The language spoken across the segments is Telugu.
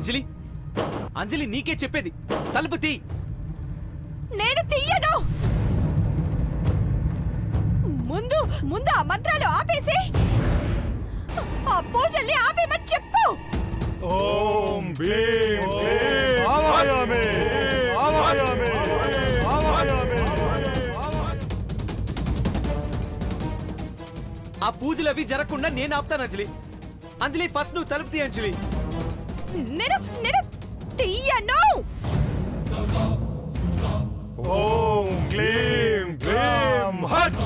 అంజలి అంజలి నీకే చెప్పేది, తలుపు తీ. నేను తీయను. ముందు ముందు ఆ మంత్రాలు ఆపేసి ఆ పూజల్ని ఆపేమని చెప్పు. ఓం భీం భీం ఆవాయామి ఆవాయామి ఆవాయామి. ఆ పూజలు అవి జరగకుండా నేను ఆపుతాను అంజలి. అంజలి ఫస్ట్ నువ్వు తలుపు తీ అంజలి. నేను నేను తీయను. ఓం క్లీం క్లీం హట్.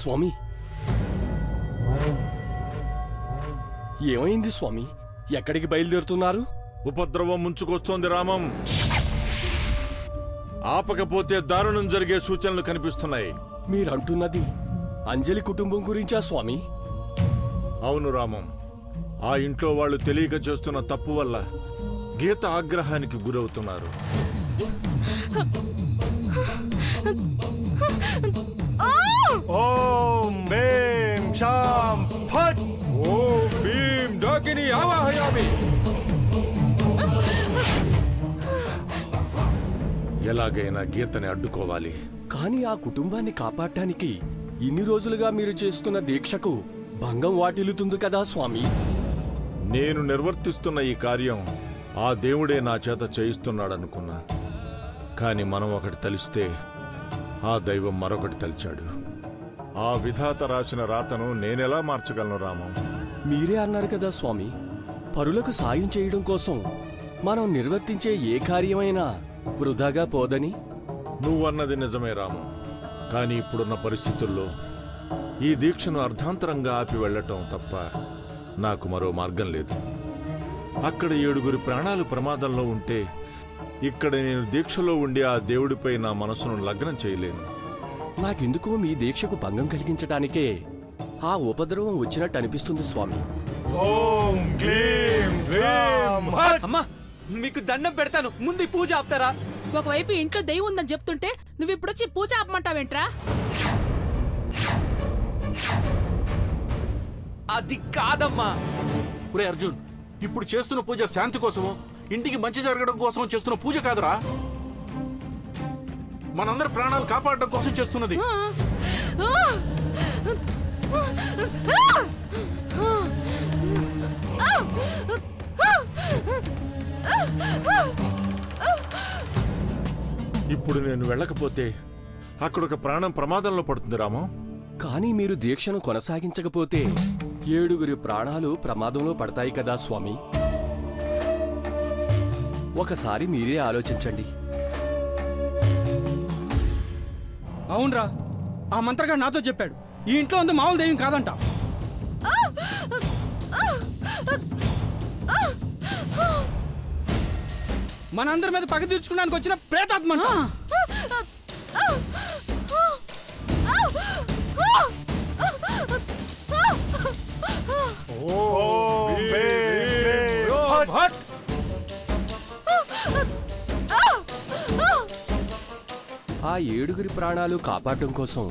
స్వామి, ఏమైంది స్వామి? ఎక్కడికి బయలుదేరుతున్నారు? ఉపద్రవం ముంచుకొస్తోంది రామం. ఆపకపోతే దారుణం జరిగే సూచనలు కనిపిస్తున్నాయి. మీరంటున్నది అంజలి కుటుంబం గురించా స్వామి? అవును రామం. ఆ ఇంట్లో వాళ్ళు తెలియక చేస్తున్న తప్పు వల్ల గీత ఆగ్రహానికి గురవుతున్నారు. ఓం భీం శాం ఫట్. ఓం భీం డాకిని ఆవాహయామి. ఎలాగైనా గీతని అడ్డుకోవాలి. కానీ ఆ కుటుంబాన్ని కాపాడటానికి ఇన్ని రోజులుగా మీరు చేస్తున్న దీక్షకు భంగం వాటిల్లుతుంది కదా స్వామి? నేను నిర్వర్తిస్తున్న ఈ కార్యం ఆ దేవుడే నా చేత చేయిస్తున్నాడనుకున్నా. కాని మనం ఒకటి తలిస్తే ఆ దైవం మరొకటి తలిచాడు. ఆ విధాత రాసిన రాతను నేనెలా మార్చగలను రామం? మీరే అన్నారు కదా స్వామి, పరులకు సాయం చేయడం కోసం మనం నిర్వర్తించే ఏ కార్యమైనా వృధాగా పోదని. నువ్వన్నది నిజమే రామం. కాని ఇప్పుడున్న పరిస్థితుల్లో ఈ దీక్షను అర్ధాంతరంగా ఆపి వెళ్లటం తప్ప నాకు మరో మార్గం లేదు. అక్కడ 7 ప్రాణాలు ప్రమాదంలో ఉంటే ఇక్కడ నేను దీక్షలో ఉండి ఆ దేవుడిపై నా మనసును లగ్నం చేయలేను. నాకెందుకో మీ దీక్షకు భంగం కలిగించడానికే ఆ ఉపద్రవం వచ్చినట్టు అనిపిస్తుంది స్వామి. ఓం క్లీం క్లీం హట్. అమ్మా మీకు దండం పెడతాను, ముందు ఈ పూజ ఆపుతారా? ఒకవైపు ఇంట్లో దెయ్యం ఉందని చెప్తుంటే నువ్వు ఇప్పుడొచ్చి పూజ ఆపమంటావేంట్రా? అది కాదమ్మా. ఒరే అర్జున్, ఇప్పుడు చేస్తున్న పూజ శాంతి కోసమో ఇంటికి మంచి జరగడం కోసం చేస్తున్న పూజ కాదురా. మనందరి ప్రాణాలు కాపాడడం కోసం చేస్తున్నది. ఇప్పుడు నేను వెళ్ళకపోతే అక్కడొక ప్రాణం ప్రమాదంలో పడుతుంది రామం. కానీ మీరు దీక్షను కొనసాగించకపోతే 7 ప్రాణాలు ప్రమాదంలో పడతాయి కదా స్వామి? ఒకసారి మీరే ఆలోచించండి. అవునరా, ఆ మంత్రగాడు నాతో చెప్పాడు ఈ ఇంట్లో ఉంది మామూలు దెయ్యం కాదంట. మనందరి మీద పగ తీర్చుకోవడానికి వచ్చిన ప్రేతాత్మ. ఆ 7 ప్రాణాలు కాపాడడం కోసం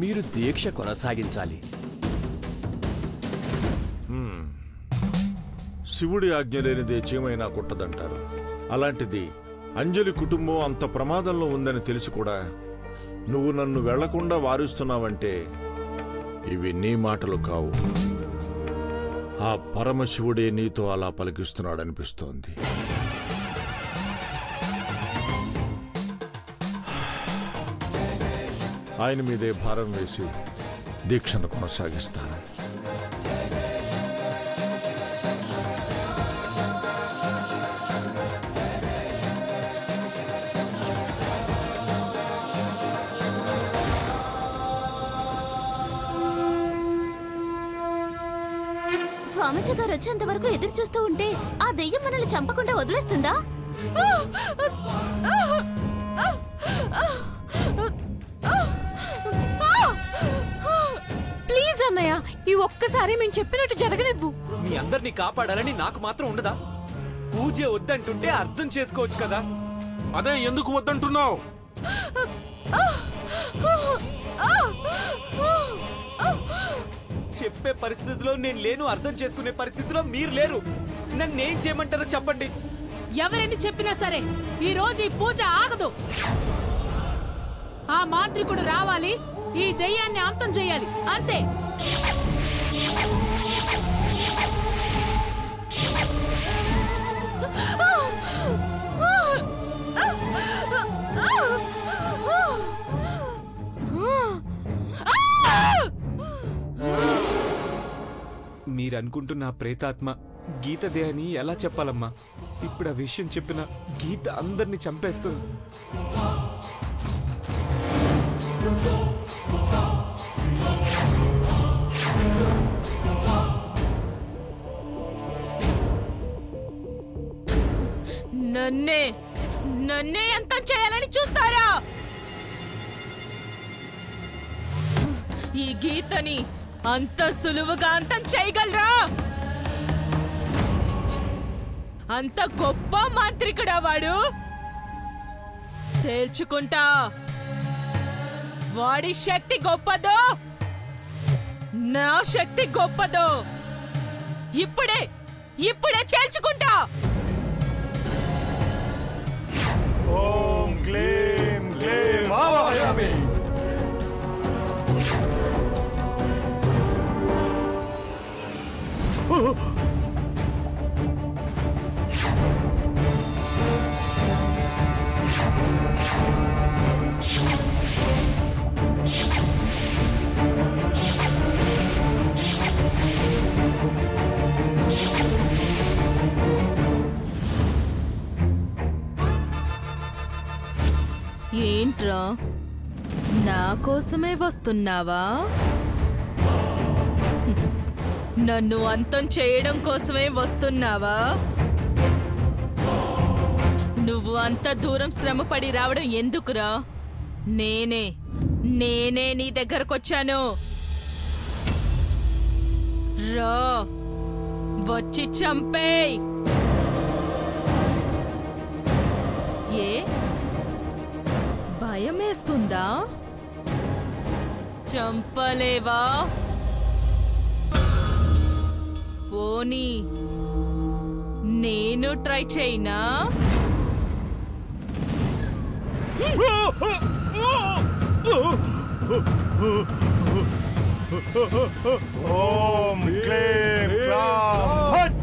మీరు దీక్ష కొనసాగించాలి. శివుడి ఆజ్ఞ లేనిదే చీమైనా కుట్టదంటారు. అలాంటిది అంజలి కుటుంబం అంత ప్రమాదంలో ఉందని తెలిసి కూడా నువ్వు నన్ను వెళ్లకుండా వారిస్తున్నావంటే ఇవి నీ మాటలు కావు. ఆ పరమశివుడే నీతో అలా పలికిస్తున్నాడనిపిస్తోంది. ఆయన మీదే భారం వేసి దీక్షను కొనసాగిస్తాను. స్వామిజీ గారు వచ్చేంత వరకు ఎదురు చూస్తూ ఉంటే ఆ దెయ్యం మనల్ని చంపకుండా వదిలేస్తుందా? ప్లీజ్ అన్నయ్య, ఈ ఒక్కసారి మేము చెప్పినట్టు జరగనివ్వు. మీ అందరినీ కాపాడాలని నాకు మాత్రం ఉండదా? పూజ వద్దంటుంటే అర్థం చేసుకోవచ్చు కదా. అదే ఎందుకు వద్దంటున్నావు? చెప్పే పరిస్థితిలో నేను లేను, అర్థం చేసుకునే పరిస్థితిలో మీరు లేరు. నన్నేం చేయమంటారో చెప్పండి. ఎవరెన్ని చెప్పినా సరే ఈ రోజు ఈ పూజ ఆగదు. ఆ మాంత్రికుడు రావాలి, ఈ దెయ్యాన్ని అంతం చేయాలి, అంతే. మీరనుకుంటున్న ప్రేతాత్మ గీతదే అని ఎలా చెప్పాలమ్మా? ఇప్పుడు ఆ విషయం చెప్పిన గీత అందరినీ చంపేస్తుంది. నన్నే అంతం చేయాలని చూస్తారా? ఈ గీతని అంత సులువుగా అంతం చేయగలరా? అంత గొప్ప మాంత్రికుడా వాడు? తేల్చుకుంటా. వాడి శక్తి గొప్పదో, నా శక్తి గొప్పదో ఇప్పుడే తేల్చుకుంటా. ఓం క్లీం క్లీం ఆవాహయామి. ఏంట్రా, నా కోసమే వస్తున్నావా? నన్ను అంతం చేయడం కోసమే వస్తున్నావా? నువ్వు అంత దూరం శ్రమపడి రావడం ఎందుకురా? నేనే నీ దగ్గరకొచ్చాను. రా, వచ్చి చంపేయ్. ఏ భయమేస్తుందా? చంపలేవా? పోనీ నేను ట్రై చేయనా? ఓం క్లీం క్లాం ఫట్.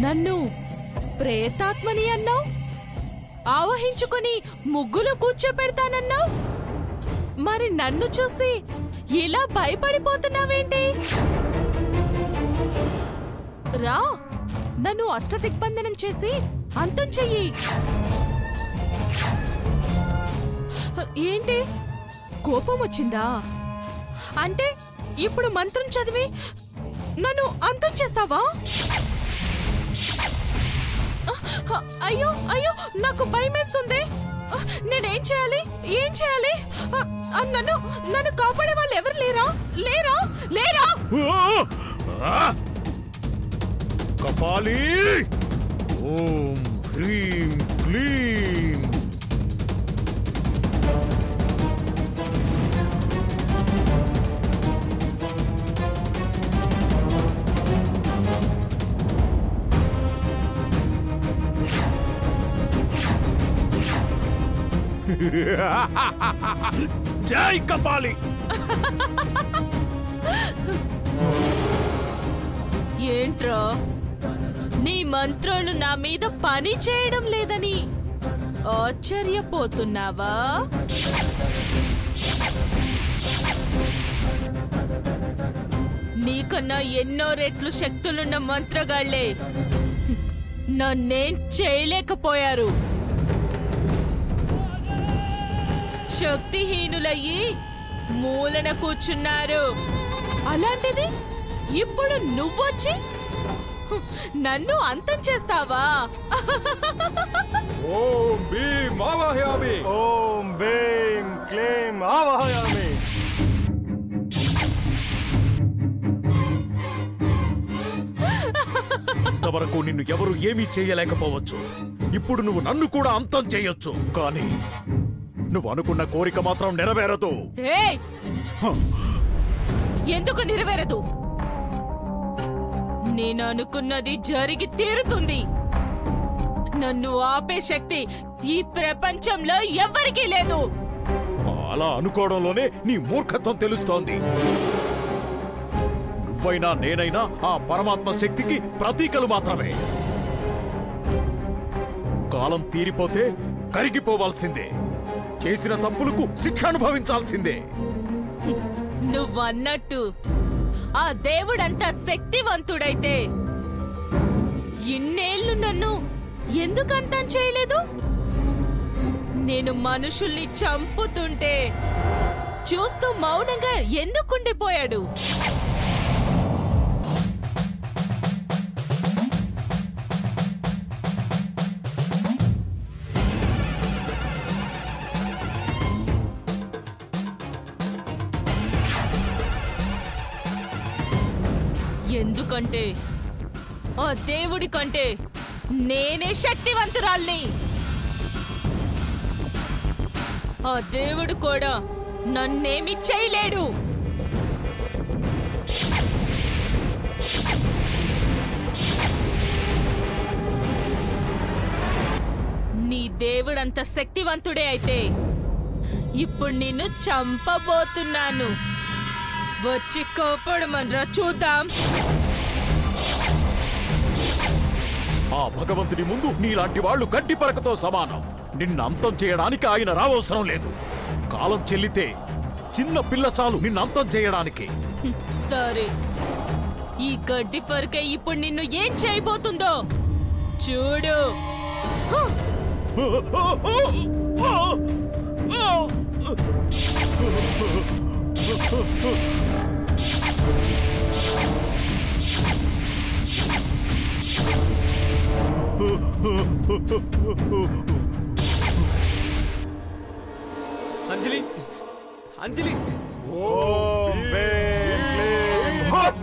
నన్ను ప్రేతాత్మని అన్నావు, ఆవహించుకొని ముగ్గులో కూర్చోపెడతానన్నావు. మరి నన్ను చూసి ఇలా భయపడిపోతున్నావేంటి? రా, నన్ను అష్టదిగ్బంధనం చేసి అంతం చెయ్యి. ఏంటి, కోపం వచ్చిందా? అంటే ఇప్పుడు మంత్రం చదివి నన్ను అంతం చేస్తావా? అయ్యో అయ్యో, నాకు భయమేస్తుంది. నేనేం చేయాలి? నన్ను కాపాడే వాళ్ళు ఎవరు లేరా? కపాలి. ఓం హ్రీం క్లీం. జై కపాలి. ఏంట్రా, నీ మంత్రాలు నా మీద పని చేయడం లేదని ఆశ్చర్యపోతున్నావా? నీకన్నా ఎన్నో రెట్లు శక్తులున్న మంత్రగాళ్లే నన్నేం చేయలేకపోయారు. శక్తిహీనులయ్యి మూలన కూర్చున్నారు. అలాంటిది ఇప్పుడు నువ్వొచ్చి నన్ను అంతం చేస్తావా? ఓం భీం ఆవాహయామి. ఓం భీం క్లీం ఆవాహయామి. ఇంతవరకు నిన్ను ఎవరు ఏమీ చేయలేకపోవచ్చు. ఇప్పుడు నువ్వు నన్ను కూడా అంతం చేయొచ్చు, కానీ నువ్వు అనుకున్న కోరిక మాత్రం నెరవేరదు. ఏయ్! ఎందుకు నెరవేరదు? నేను అనుకున్నది జరిగి తీరుతుంది. నన్ను ఆపే శక్తి ఈ ప్రపంచంలో ఎవ్వరికీ లేదు. అలా అనుకోవడంలోనే నీ మూర్ఖత్వం తెలుస్తోంది. నువ్వైనా నేనైనా ఆ పరమాత్మ శక్తికి ప్రతీకలు మాత్రమే. కాలం తీరిపోతే కరిగిపోవాల్సిందే. చేసిన తప్పులకు శిక్ష అనుభవించాల్సిందే. నువ్వన్నట్టు ఆ దేవుడంత శక్తివంతుడైతే ఇన్నేళ్లు నన్ను ఎందుకంతం చేయలేదు? నేను మనుషుల్ని చంపుతుంటే చూస్తూ మౌనంగా ఎందుకుండిపోయాడు? ఎందుకంటే ఆ దేవుడి కంటే నేనే శక్తివంతురాల్ని. ఆ దేవుడు కూడా నన్నేమి చేయలేడు. నీ దేవుడంత శక్తివంతుడే అయితే ఇప్పుడు నిన్ను చంపబోతున్నాను. వచ్చి కోపడమనరా చూద్దాం. ఆ భగవంతుని ముందు నీలాంటి వాళ్ళు గడ్డి పరకతో సమానం. నిన్ను అంతం చేయడానికి ఆయన రావసరం లేదు. కాలం చెల్లితే చిన్న పిల్ల చాలు నిన్ను అంతం చేయడానికి. సరే, ఈ గడ్డి పరక ఇప్పుడు నిన్ను ఏం చేయబోతుందో చూడు. అంజలి, అంజలి. ఓం భీం క్లీం ఫట్.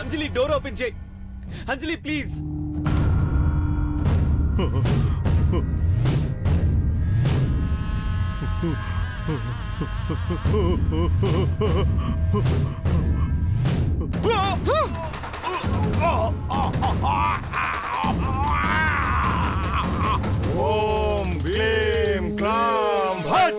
అంజలి, డోర్ ఓపెన్ చేయి. అంజలి ప్లీజ్. ఓం క్లీం క్లాం ఫట్.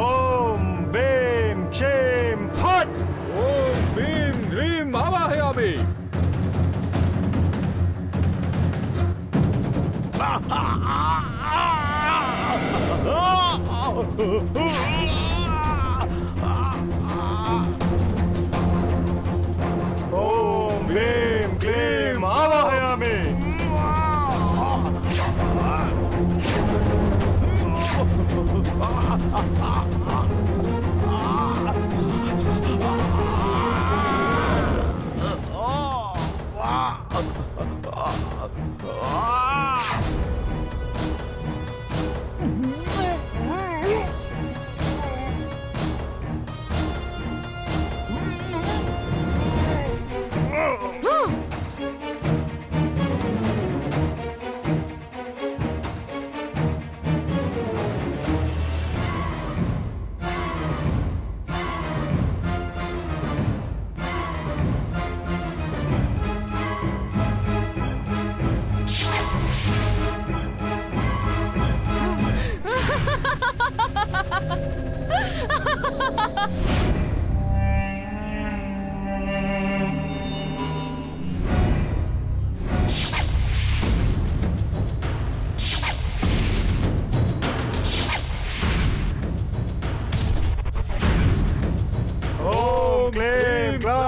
ఓం భీం క్షేం ఫట్. ఓం భీం హ్రీం ఆవాహయామి. ఓం భీం క్లీం ఆవాహయామి.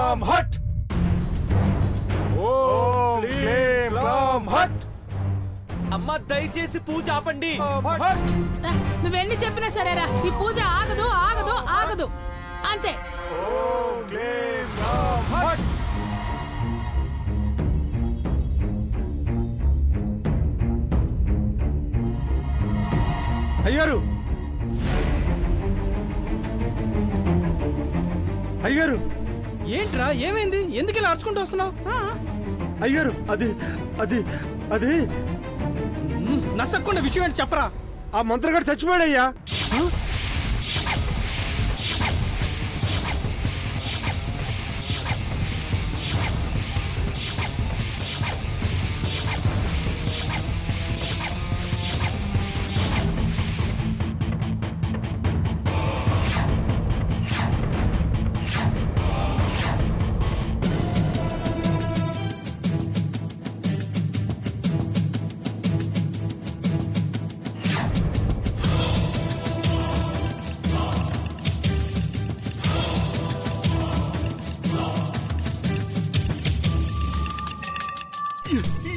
క్లాం హట్ ఓం క్లీం క్లాం హట్ అమ్మ దయచేసి పూజ ఆపండి. నువ్వెన్ని చెప్పినా సరేరా, ఈ పూజ ఆగదు ఆగదు ఆగదు అంతే. ఓం క్లీం క్లాం హట్ అయ్యారు అయ్యారు ఏంట్రా ఏమైంది? ఎందుకు ఇలా అరుచుకుంటూ వస్తున్నావు? అయ్యారు అది అది అది నసక్కున్న విషయం ఏంటి చెప్పరా? ఆ మంత్రగాడు చచ్చిపోయాడయ్యా.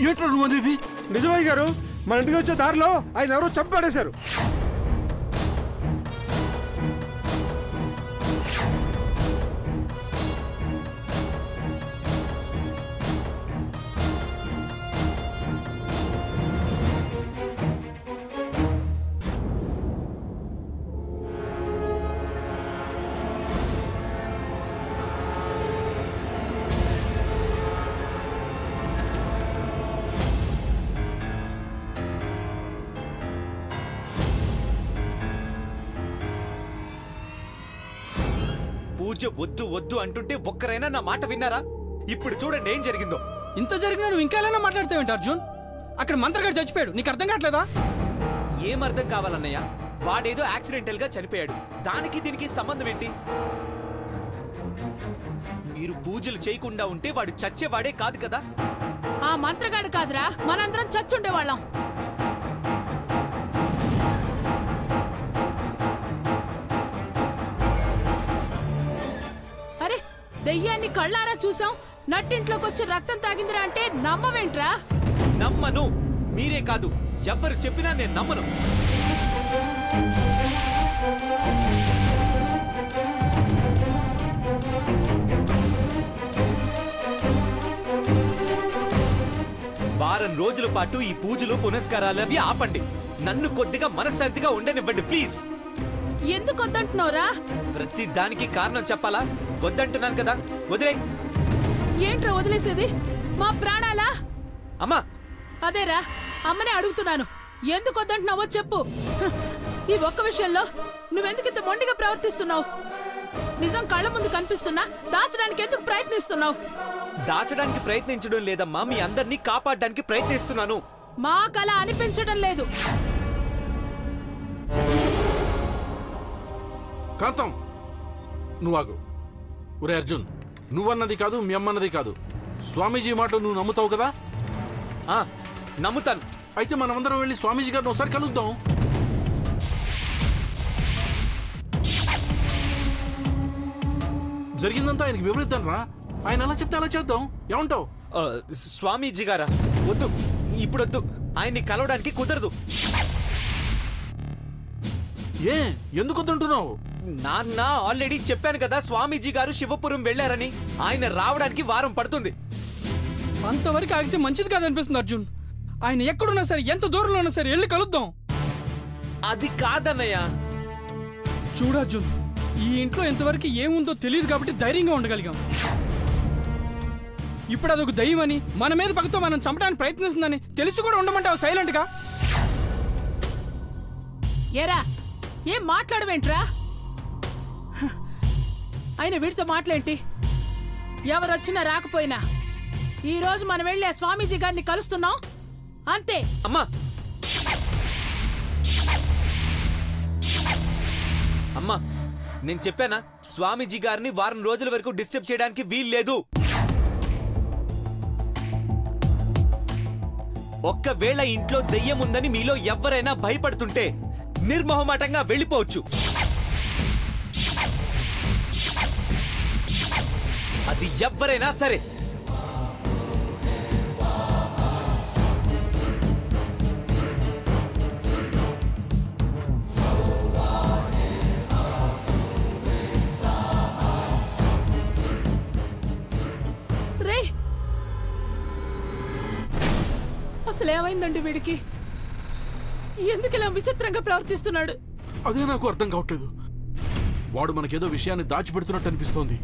ఏంట్రా నువ్వు అనేది? నిజమయ్య గారు, మన ఇంటికి వచ్చే దారిలో ఆయన ఎవరో చంపాడేశారు. పూజ వద్దు వద్దు అంటుంటే ఒక్కరైనా నా మాట విన్నారా? ఇప్పుడు చూడండి ఏం జరిగిందో. ఇంత జరిగినా నువ్వు ఇంకా ఎలా మాట్లాడతావేంటి అర్జున్? అక్కడ మంత్రగాడు చచ్చిపోయాడు, నీకు అర్థం కావట్లేదా? ఏం అర్థం కావాలన్నయ్య? వాడేదో యాక్సిడెంటల్ గా చనిపోయాడు, దానికి దీనికి సంబంధం ఏంటి? మీరు పూజలు చేయకుండా ఉంటే వాడు చచ్చేవాడే కాదు కదా. ఆ మంత్రగాడు కాదురా, మనందరం చచ్చుండేవాళ్ళం. అరే, దెయ్యాన్ని కళ్ళారా చూసాం, నట్టింట్లోకి వచ్చి రక్తం తాగిందిరా అంటే నమ్మవేంట్రా? నమ్మను. మీరే కాదు, ఎవ్వరు చెప్పినా నేను నమ్మను. వారం రోజుల పాటు ఈ పూజలు పునస్కారాలు అవి ఆపండి. నన్ను కొద్దిగా మనశ్శాంతిగా ఉండనివ్వండి ప్లీజ్. ఎందుకు వద్దంటున్నావురా? ప్రతి దానికి కారణం చెప్పాలా? వద్దంటున్నాను కదా, వదిలే. ఏంట్రా వదిలేసేది? మా ప్రాణాలా? అమ్మా, అదేరా, అమ్మనే అడుగుతున్నాను, ఎందుకు వద్దంటున్నావో చెప్పు. ఈ ఒక్క విషయంలో నువ్వెందుకు ఇంత మొండిగా ప్రవర్తిస్తున్నావు? నిజం కళ్ళ ముందు కనిపిస్తున్నా దాచడానికి ఎందుకు ప్రయత్నిస్తున్నావు? దాచడానికి ప్రయత్నించడం లేదమ్మా, మీ అందరినీ కాపాడడానికి ప్రయత్నిస్తున్నాను. మా కళ అనిపించడం లేదు. కాంతం, నువ్వు ఆగు. ఒరే అర్జున్, నువ్వన్నది కాదు, మీ అమ్మన్నది కాదు, స్వామీజీ మాటలు నువ్వు నమ్ముతావు కదా? నమ్ముతాను. అయితే మనమందరం వెళ్ళి స్వామీజీ గారిని ఒకసారి కలుద్దాం. జరిగిందంతా ఆయనకి వివరిద్దాం రా. ఆయన ఎలా చెప్తే అలా చేద్దాం. ఏమంటావు? స్వామీజీ గారా? వద్దు, ఇప్పుడొద్దు. ఆయన్ని కలవడానికి కుదరదు. ఏ, ఎందుకు వద్దంటున్నావు? నాన్న ఆల్రెడీ చెప్పాను కదా, స్వామీజీ గారు శివపురం వెళ్లారని. ఆయన రావడానికి వారం పడుతుంది. అంతవరకు ఆగితే మంచిది కాదనిపిస్తుంది అర్జున్. ఆయన ఎక్కడున్నా సరే, ఎంత దూరంలో ఉన్నా సరే వెళ్ళి కలుద్దాం. అది కాదన్నయ్య. చూడు అర్జున్, ఈ ఇంట్లో ఎంతవరకు ఏముందో తెలియదు కాబట్టి ధైర్యంగా ఉండగలిగాం. ఇప్పుడు అదొక దయ్యం అని, మన మీద పగతో మనం చంపడానికి ప్రయత్నిస్తుందని తెలిసి కూడా ఉండమంటావు సైలెంట్ గా? ఏరా, ఏం మాట్లాడవేంట్రా? ఆయన వీడితో మాట్లాడేంటి? ఎవరొచ్చినా రాకపోయినా ఈ రోజు మనం వెళ్ళి ఆ స్వామీజీ గారిని కలుస్తున్నాం అంతే. అమ్మా, అమ్మా, నేను చెప్పానా స్వామీజీ గారిని వారం రోజుల వరకు డిస్టర్బ్ చేయడానికి వీల్లేదు. ఒక్కవేళ ఇంట్లో దెయ్యం ఉందని మీలో ఎవరైనా భయపడుతుంటే నిర్మోహమాటంగా వెళ్ళిపోవచ్చు. అది ఎవ్వరైనా సరే. రే, అసలు ఏమైందండి వీడికి? ఎందుకు ఇలా విచిత్రంగా ప్రవర్తిస్తున్నాడు? అదే నాకు అర్థం కావట్లేదు. వాడు మనకేదో విషయాన్ని దాచిపెడుతున్నట్టు అనిపిస్తోంది.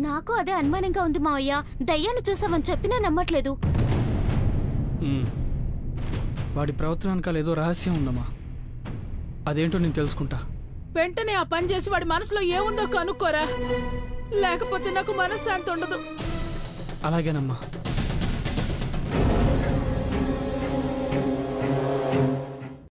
నాకు అదే అనుమానంగా ఉంది మావయ్య. దయ్యాన్ని చూసామని చెప్పినా నమ్మట్లేదు. వాడి ప్రవర్తన వెనకాల ఏదో రహస్యం ఉందమ్మా. అదేంటో నేను తెలుసుకుంటా. వెంటనే ఆ పని చేసి వాడి మనసులో ఏముందో కనుక్కోరా, లేకపోతే నాకు మనశ్శాంతి ఉండదు. అలాగేనమ్మా.